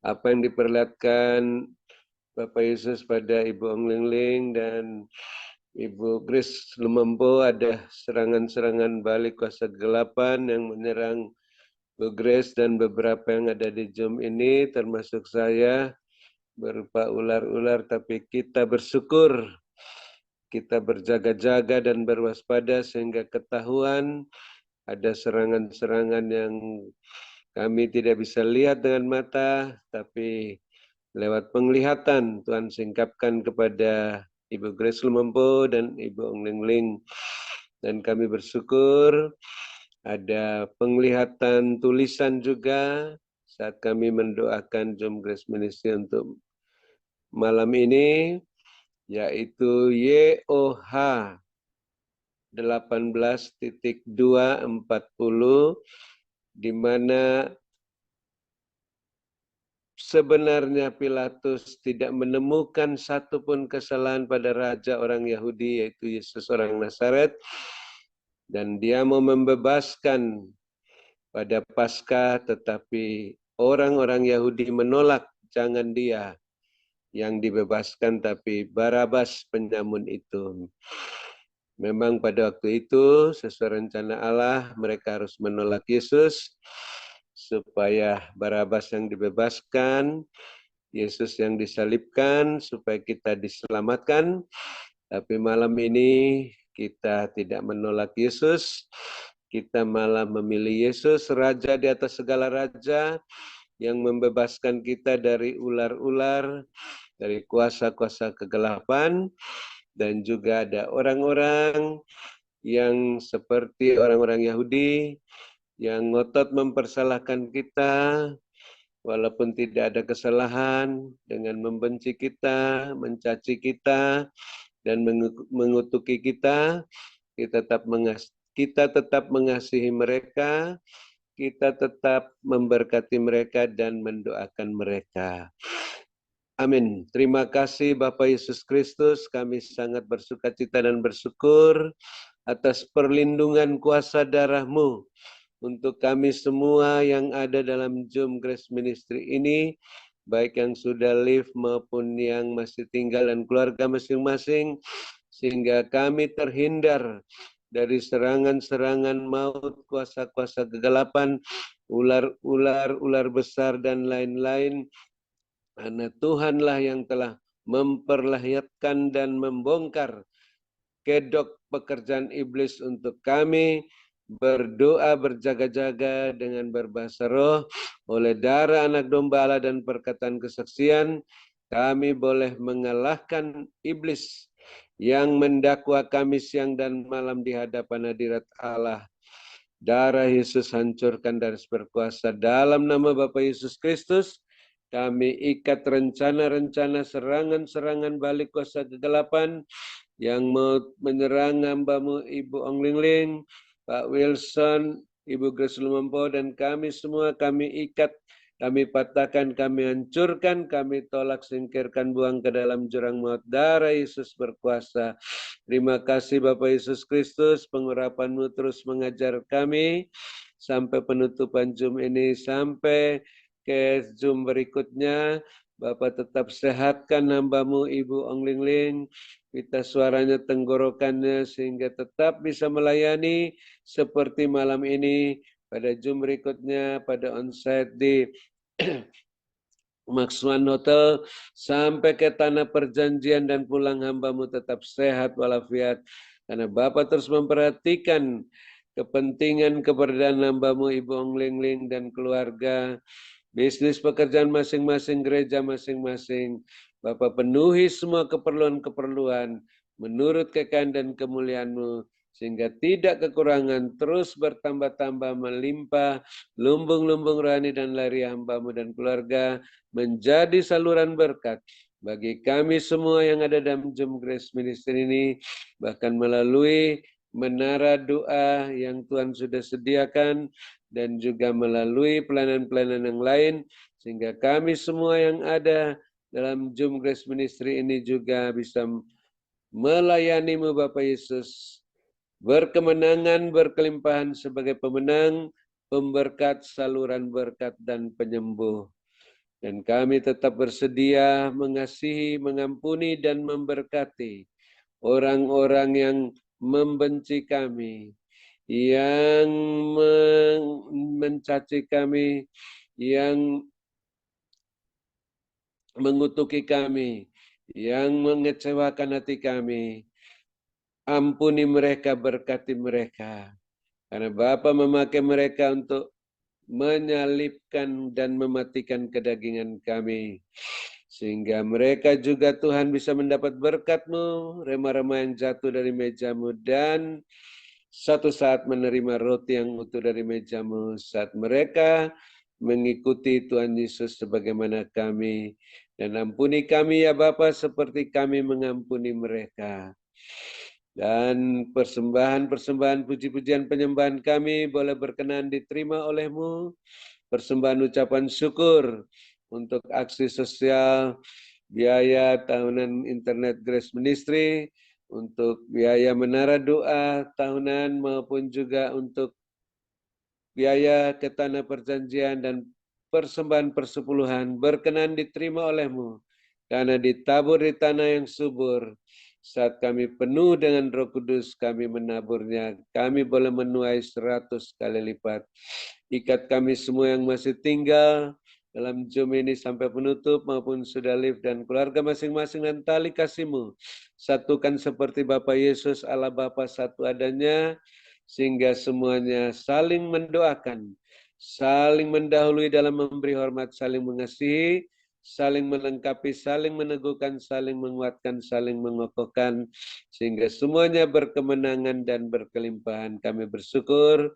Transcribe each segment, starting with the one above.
apa yang diperlihatkan Bapak Yesus pada Ibu Ong Ling Ling dan Ibu Grace Lumempo, ada serangan-serangan balik kuasa kegelapan yang menyerang Bu Grace dan beberapa yang ada di Zoom ini, termasuk saya, berupa ular-ular, tapi kita bersyukur, kita berjaga-jaga dan berwaspada sehingga ketahuan ada serangan-serangan yang kami tidak bisa lihat dengan mata, tapi lewat penglihatan Tuhan singkapkan kepada Ibu Grace Lumempo dan Ibu Ong Ling Ling. Dan kami bersyukur ada penglihatan tulisan juga saat kami mendoakan Zoom Grace Ministry untuk malam ini, yaitu YOH 18.240, di mana sebenarnya Pilatus tidak menemukan satupun kesalahan pada raja orang Yahudi, yaitu Yesus orang Nazaret, dan dia mau membebaskan pada Paskah, tetapi orang-orang Yahudi menolak, jangan dia yang dibebaskan, tapi Barabas penyamun itu. Memang pada waktu itu, sesuai rencana Allah, mereka harus menolak Yesus, supaya Barabas yang dibebaskan, Yesus yang disalibkan, supaya kita diselamatkan. Tapi malam ini kita tidak menolak Yesus, kita malah memilih Yesus, Raja di atas segala raja, yang membebaskan kita dari ular-ular, dari kuasa-kuasa kegelapan, dan juga ada orang-orang yang seperti orang-orang Yahudi yang ngotot mempersalahkan kita, walaupun tidak ada kesalahan, dengan membenci kita, mencaci kita, dan mengutuki kita, kita tetap mengasihi mereka, kita tetap memberkati mereka dan mendoakan mereka. Amin. Terima kasih Bapak Yesus Kristus, kami sangat bersukacita dan bersyukur atas perlindungan kuasa darah-Mu untuk kami semua yang ada dalam Zoom Grace Ministry ini, baik yang sudah live maupun yang masih tinggal dan keluarga masing-masing, sehingga kami terhindar dari serangan-serangan maut, kuasa-kuasa kegelapan, ular-ular, ular besar dan lain-lain. Karena Tuhanlah yang telah memperlihatkan dan membongkar kedok pekerjaan iblis untuk kami berdoa berjaga-jaga dengan berbahasa roh oleh darah anak domba Allah dan perkataan kesaksian. Kami boleh mengalahkan iblis yang mendakwa kami siang dan malam di hadapan hadirat Allah. Darah Yesus hancurkan dan berkuasa. Dalam nama Bapa Yesus Kristus, kami ikat rencana-rencana serangan-serangan balik kuasa kegelapan yang mau menyerang hamba-Mu Ibu Ong Ling Ling, Pak Wilson, Ibu Grace Lumempo, dan kami semua kami ikat, kami patahkan, kami hancurkan, kami tolak, singkirkan, buang ke dalam jurang maut. Darah Yesus berkuasa. Terima kasih Bapak Yesus Kristus, pengurapan-Mu terus mengajar kami sampai penutupan Zoom ini, sampai ke Zoom berikutnya. Bapak tetap sehatkan hamba-Mu Ibu Ong Ling Ling, kita suaranya, tenggorokannya, sehingga tetap bisa melayani seperti malam ini, pada Zoom berikutnya, pada onsite di Maxwan Hotel, sampai ke tanah perjanjian dan pulang hamba-Mu tetap sehat walafiat. Karena Bapak terus memperhatikan kepentingan keberadaan hamba-Mu Ibu Ong Ling Ling dan keluarga, bisnis pekerjaan masing-masing, gereja masing-masing. Bapak penuhi semua keperluan-keperluan menurut kekayaan dan kemuliaan-Mu, sehingga tidak kekurangan, terus bertambah-tambah, melimpah, lumbung-lumbung rohani dan lari hamba-Mu dan keluarga, menjadi saluran berkat bagi kami semua yang ada dalam Zoom Grace Ministry ini, bahkan melalui menara doa yang Tuhan sudah sediakan, dan juga melalui pelayanan-pelayanan yang lain, sehingga kami semua yang ada dalam Zoom Grace Ministry ini juga bisa melayani-Mu Bapak Yesus, berkemenangan, berkelimpahan sebagai pemenang, pemberkat, saluran berkat, dan penyembuh. Dan kami tetap bersedia mengasihi, mengampuni, dan memberkati orang-orang yang membenci kami, yang mencaci kami, yang mengutuki kami, yang mengecewakan hati kami. Ampuni mereka, berkati mereka. Karena Bapa memakai mereka untuk menyalibkan dan mematikan kedagingan kami. Sehingga mereka juga Tuhan bisa mendapat berkat-Mu, remah-remah yang jatuh dari meja-Mu, dan suatu saat menerima roti yang utuh dari meja-Mu saat mereka mengikuti Tuhan Yesus sebagaimana kami. Dan ampuni kami ya Bapa seperti kami mengampuni mereka. Dan persembahan-persembahan puji-pujian penyembahan kami boleh berkenan diterima oleh-Mu. Persembahan ucapan syukur untuk aksi sosial, biaya tahunan Internet Grace Ministry, untuk biaya menara doa tahunan maupun juga untuk biaya ke tanah perjanjian dan persembahan persepuluhan berkenan diterima oleh-Mu. Karena ditabur di tanah yang subur, saat kami penuh dengan Roh Kudus, kami menaburnya. Kami boleh menuai 100 kali lipat. Ikat kami semua yang masih tinggal dalam Zoom ini sampai penutup maupun sudah live dan keluarga masing-masing dan tali kasih-Mu. Satukan seperti Bapa Yesus, Allah Bapa satu adanya, sehingga semuanya saling mendoakan, saling mendahului dalam memberi hormat, saling mengasihi, saling melengkapi, saling meneguhkan, saling menguatkan, saling mengokohkan, sehingga semuanya berkemenangan dan berkelimpahan. Kami bersyukur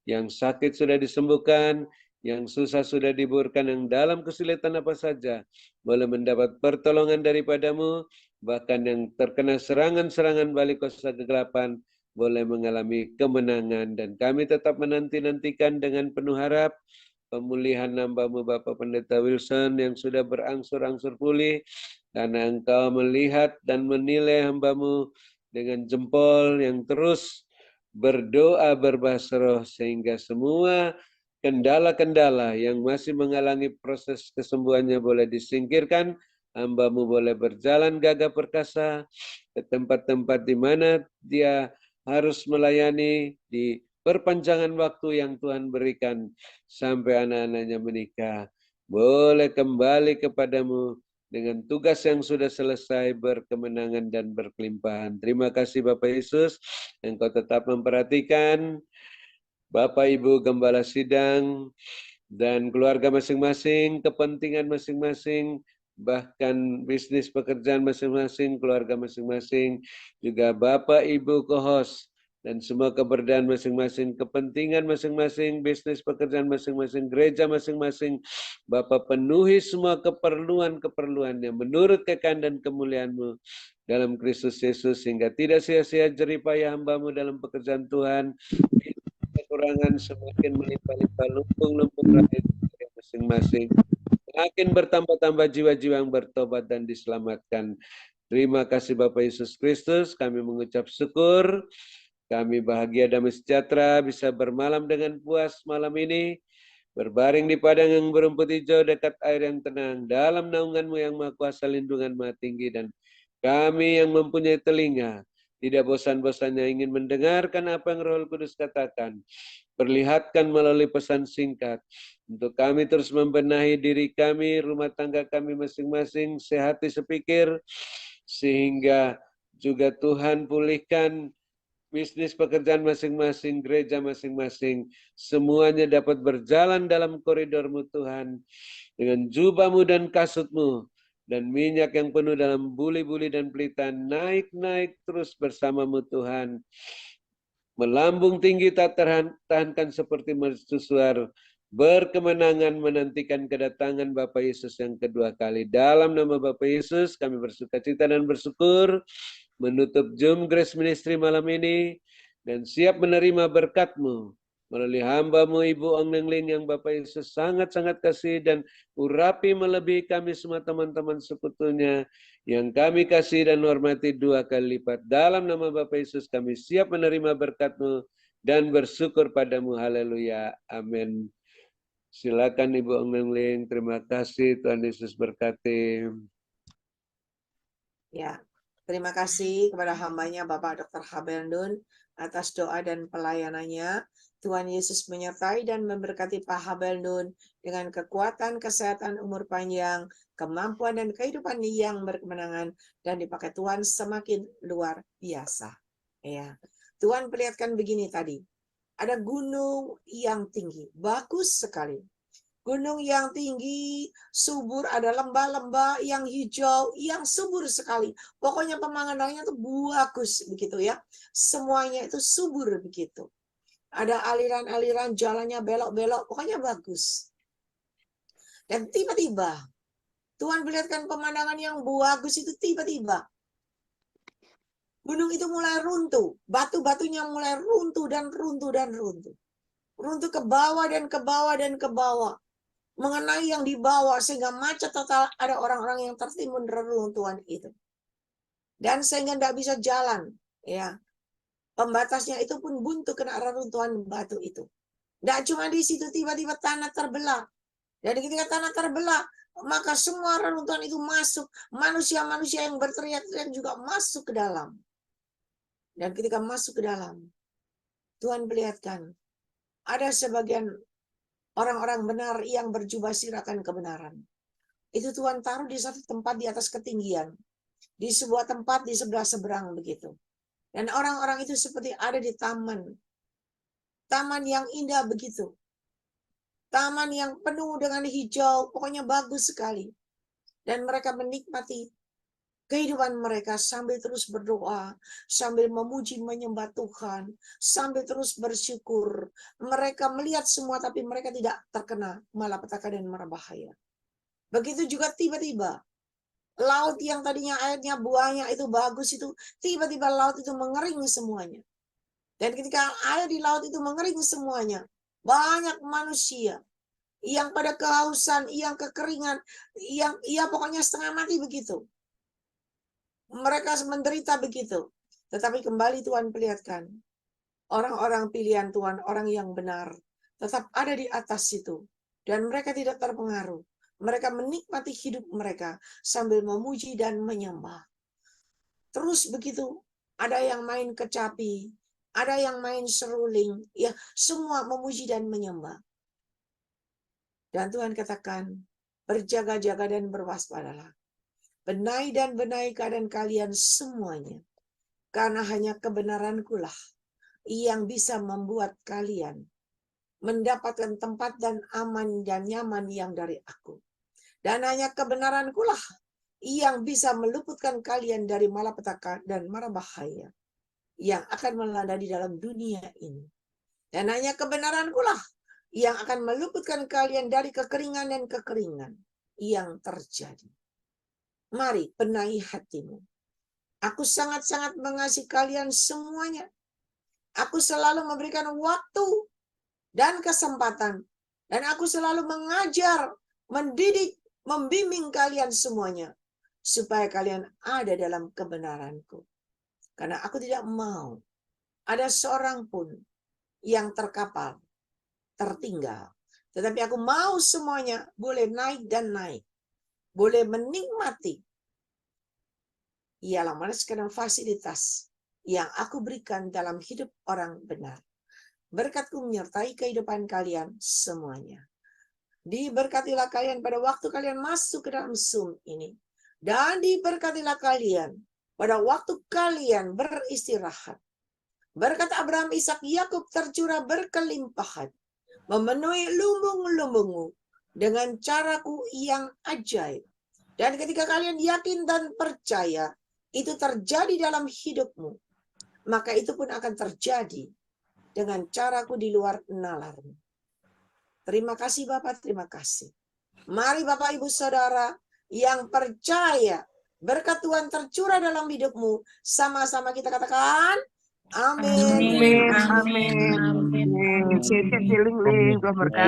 yang sakit sudah disembuhkan, yang susah sudah diburkan, yang dalam kesulitan apa saja boleh mendapat pertolongan daripada-Mu, bahkan yang terkena serangan-serangan balik kuasa kegelapan boleh mengalami kemenangan. Dan kami tetap menanti-nantikan dengan penuh harap pemulihan hamba-Mu Bapak Pendeta Wilson yang sudah berangsur-angsur pulih, karena Engkau melihat dan menilai hamba-Mu dengan jempol yang terus berdoa berbahasa roh, sehingga semua kendala-kendala yang masih menghalangi proses kesembuhannya boleh disingkirkan. Hamba-Mu boleh berjalan gagah perkasa ke tempat-tempat di mana dia harus melayani di perpanjangan waktu yang Tuhan berikan sampai anak-anaknya menikah. Boleh kembali kepadamu dengan tugas yang sudah selesai, berkemenangan dan berkelimpahan. Terima kasih Bapak Yesus, Engkau tetap memperhatikan Bapak Ibu Gembala Sidang dan keluarga masing-masing, kepentingan masing-masing, bahkan bisnis pekerjaan masing-masing, keluarga masing-masing, juga Bapak Ibu co-host, dan semua keberadaan masing-masing, kepentingan masing-masing, bisnis pekerjaan masing-masing, gereja masing-masing. Bapak penuhi semua keperluan-keperluannya menurut kekayaan dan kemuliaan-Mu dalam Kristus Yesus, sehingga tidak sia-sia jerih payah hamba-Mu dalam pekerjaan Tuhan. Kekurangan semakin melimpah-limpah, lumpung-lumpung rakyat masing-masing. Semakin bertambah-tambah jiwa-jiwa yang bertobat dan diselamatkan. Terima kasih Bapak Yesus Kristus, kami mengucap syukur. Kami bahagia damai sejahtera bisa bermalam dengan puas malam ini, berbaring di padang yang berumput hijau dekat air yang tenang, dalam naungan-Mu yang maha kuasa, lindungan maha tinggi, dan kami yang mempunyai telinga tidak bosan-bosannya ingin mendengarkan apa yang Roh Kudus katakan. Perlihatkan melalui pesan singkat untuk kami terus membenahi diri kami, rumah tangga kami masing-masing, sehati sepikir, sehingga juga Tuhan pulihkan bisnis pekerjaan masing-masing, gereja masing-masing, semuanya dapat berjalan dalam koridor-Mu Tuhan, dengan jubah-Mu dan kasut-Mu, dan minyak yang penuh dalam buli-buli dan pelita, naik-naik terus bersama-Mu Tuhan, melambung tinggi tak tertahankan seperti mercusuar, berkemenangan menantikan kedatangan Bapa Yesus yang kedua kali. Dalam nama Bapa Yesus kami bersukacita dan bersyukur menutup Zoom Grace Ministry malam ini dan siap menerima berkat-Mu melalui hamba-Mu Ibu Ong Neng Ling yang Bapak Yesus sangat-sangat kasih dan urapi melebihi kami semua teman-teman sekutunya yang kami kasih dan hormati 2 kali lipat. Dalam nama Bapak Yesus kami siap menerima berkat-Mu dan bersyukur padamu. Haleluya. Amin. Silakan Ibu Ongling. Terima kasih, Tuhan Yesus berkati. Ya, terima kasih kepada hambanya Bapak Dr. Habeldun atas doa dan pelayanannya. Tuhan Yesus menyertai dan memberkati Pak Habeldun dengan kekuatan, kesehatan, umur panjang, kemampuan dan kehidupan yang berkemenangan, dan dipakai Tuhan semakin luar biasa. Ya, Tuhan perlihatkan begini tadi. Ada gunung yang tinggi, bagus sekali. Gunung yang tinggi, subur, ada lembah-lembah yang hijau, yang subur sekali. Pokoknya pemandangannya itu bagus begitu ya. Semuanya itu subur begitu. Ada aliran-aliran, jalannya belok-belok, pokoknya bagus. Dan tiba-tiba, Tuhan perlihatkan pemandangan yang bagus itu tiba-tiba. Gunung itu mulai runtuh, batu-batunya mulai runtuh dan runtuh dan runtuh. Runtuh ke bawah dan ke bawah dan ke bawah. Mengenai yang di bawah sehingga macet total, ada orang-orang yang tertimbun reruntuhan itu. Dan sehingga tidak bisa jalan, ya. Pembatasnya itu pun buntu kena reruntuhan batu itu. Tidak cuma di situ, tiba-tiba tanah terbelah. Dan ketika tanah terbelah, maka semua reruntuhan itu masuk. Manusia-manusia yang berteriak-teriak juga masuk ke dalam. Dan ketika masuk ke dalam, Tuhan perlihatkan ada sebagian orang-orang benar yang berjubah sirakan kebenaran. Itu Tuhan taruh di satu tempat di atas ketinggian. Di sebuah tempat di sebelah seberang begitu. Dan orang-orang itu seperti ada di taman. Taman yang indah begitu. Taman yang penuh dengan hijau, pokoknya bagus sekali. Dan mereka menikmati kehidupan mereka sambil terus berdoa, sambil memuji menyembah Tuhan, sambil terus bersyukur. Mereka melihat semua tapi mereka tidak terkena malapetaka dan mara bahaya. Begitu juga tiba-tiba laut yang tadinya airnya buahnya itu bagus itu, tiba-tiba laut itu mengering semuanya. Dan ketika air di laut itu mengering semuanya, banyak manusia yang pada kehausan, yang kekeringan, yang pokoknya setengah mati begitu. Mereka menderita begitu. Tetapi kembali Tuhan perlihatkan, orang-orang pilihan Tuhan, orang yang benar, tetap ada di atas situ. Dan mereka tidak terpengaruh. Mereka menikmati hidup mereka sambil memuji dan menyembah. Terus begitu, ada yang main kecapi, ada yang main seruling, ya semua memuji dan menyembah. Dan Tuhan katakan, berjaga-jaga dan berwaspadalah. Benahi dan benahi keadaan kalian semuanya. Karena hanya kebenaranku lah yang bisa membuat kalian mendapatkan tempat dan aman dan nyaman yang dari aku. Dan hanya kebenaranku lah yang bisa meluputkan kalian dari malapetaka dan mara bahaya yang akan melanda di dalam dunia ini. Dan hanya kebenaranku lah yang akan meluputkan kalian dari kekeringan dan kekeringan yang terjadi. Mari benahi hatimu. Aku sangat-sangat mengasihi kalian semuanya. Aku selalu memberikan waktu dan kesempatan. Dan aku selalu mengajar, mendidik, membimbing kalian semuanya. Supaya kalian ada dalam kebenaranku. Karena aku tidak mau ada seorang pun yang terkapal, tertinggal. Tetapi aku mau semuanya boleh naik dan naik. Boleh menikmati. Ialah mana sekarang fasilitas yang aku berikan dalam hidup orang benar. Berkatku menyertai kehidupan kalian semuanya. Diberkatilah kalian pada waktu kalian masuk ke dalam Zoom ini. Dan diberkatilah kalian pada waktu kalian beristirahat. Berkat Abraham, Ishak, Yakub tercurah berkelimpahan. Memenuhi lumbung-lumbungmu dengan caraku yang ajaib. Dan ketika kalian yakin dan percaya, itu terjadi dalam hidupmu. Maka itu pun akan terjadi dengan caraku di luar nalarmu. Terima kasih Bapak, terima kasih. Mari Bapak Ibu Saudara yang percaya berkat Tuhan tercurah dalam hidupmu. Sama-sama kita katakan, amin. Amin. Amin. Amin. Amin. Tuhan berkati.